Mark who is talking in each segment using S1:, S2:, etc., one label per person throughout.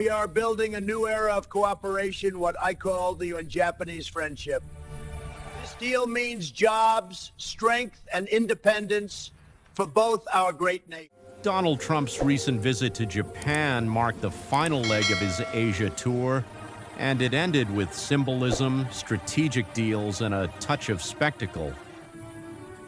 S1: We are building a new era of cooperation, what I call the Japanese friendship. This deal means jobs, strength, and independence for both our great nations.
S2: Donald Trump's recent visit to Japan marked the final leg of his Asia tour, and it ended with symbolism, strategic deals, and a touch of spectacle.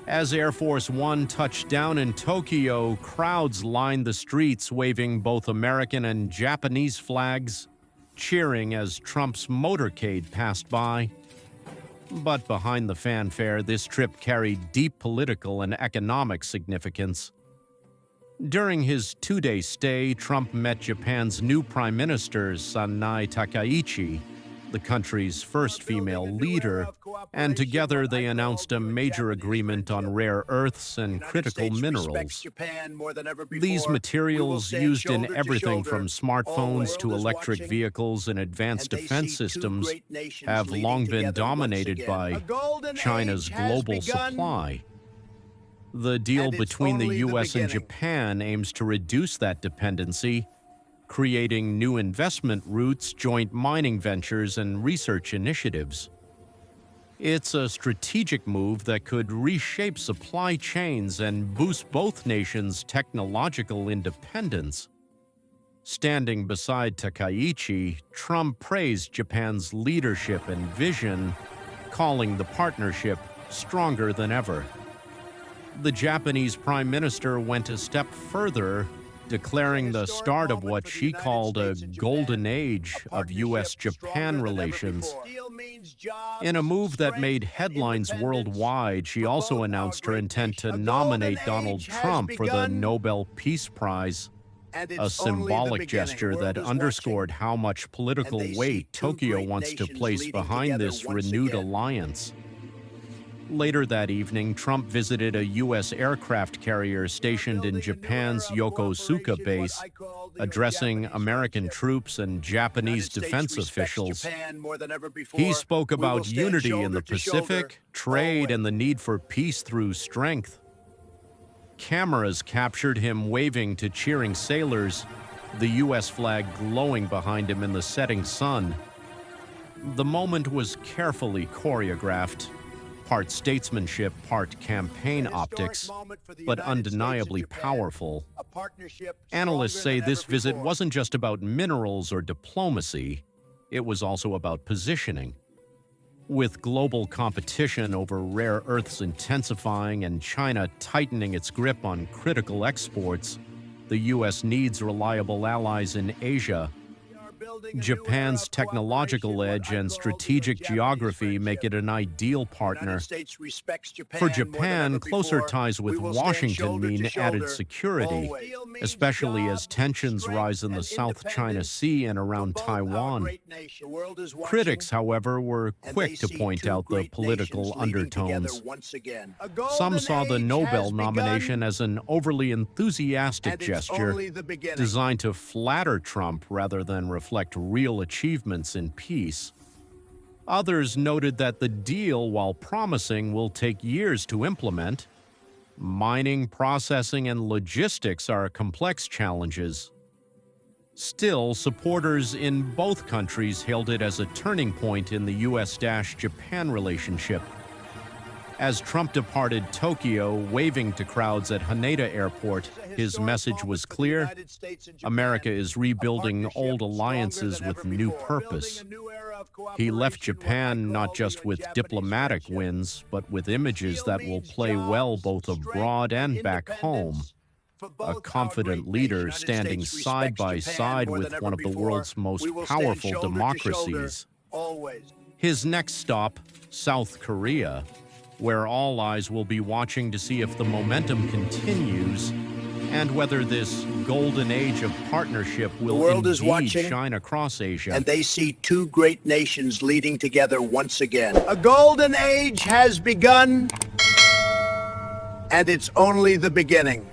S2: As Air Force One touched down in Tokyo, crowds lined the streets waving both American and Japanese flags, cheering as Trump's motorcade passed by. But behind the fanfare, this trip carried deep political and economic significance. During his two-day stay, Trump met Japan's new Prime Minister, Sanae Takaichi, the country's first female leader, and together they announced a major agreement on rare earths and critical minerals. These materials, used in everything from smartphones to electric vehicles and advanced defense systems, have long been dominated by China's global supply. The deal between the U.S. and Japan aims to reduce that dependency, creating new investment routes, joint mining ventures, and research initiatives. It's a strategic move that could reshape supply chains and boost both nations' technological independence. Standing beside Takaichi, Trump praised Japan's leadership and vision, calling the partnership stronger than ever. The Japanese Prime Minister went a step further, declaring the start of what she called a golden age of U.S.-Japan relations. In a move that made headlines worldwide, she also announced her intent to nominate Donald Trump for the Nobel Peace Prize, a symbolic gesture that underscored how much political weight Tokyo wants to place behind this renewed alliance. Later that evening, Trump visited a U.S. aircraft carrier stationed in Japan's Yokosuka base, addressing American troops and Japanese defense officials. He spoke about unity in the Pacific, trade, and the need for peace through strength. Cameras captured him waving to cheering sailors, the U.S. flag glowing behind him in the setting sun. The moment was carefully choreographed, part statesmanship, part campaign optics, but undeniably powerful. Analysts say this visit wasn't just about minerals or diplomacy, it was also about positioning. With global competition over rare earths intensifying and China tightening its grip on critical exports, the U.S. needs reliable allies in Asia. Japan's technological edge and strategic geography make it an ideal partner. For Japan, closer ties with Washington mean added security, especially as tensions rise in the South China Sea and around Taiwan. Critics, however, were quick to point out the political undertones. Some saw the Nobel nomination as an overly enthusiastic gesture designed to flatter Trump rather than reflect real achievements in peace. Others noted that the deal, while promising, will take years to implement. Mining, processing, and logistics are complex challenges. Still, supporters in both countries hailed it as a turning point in the U.S.-Japan relationship. As Trump departed Tokyo, waving to crowds at Haneda Airport, his message was clear: America is rebuilding old alliances with new purpose. He left Japan not just with diplomatic wins, but with images that will play well both abroad and back home. A confident leader standing side by side with one of the world's most powerful democracies. His next stop, South Korea, where all eyes will be watching to see if the momentum continues and whether this golden age of partnership will indeed shine across Asia.
S1: And they see two great nations leading together once again. A golden age has begun, and it's only the beginning.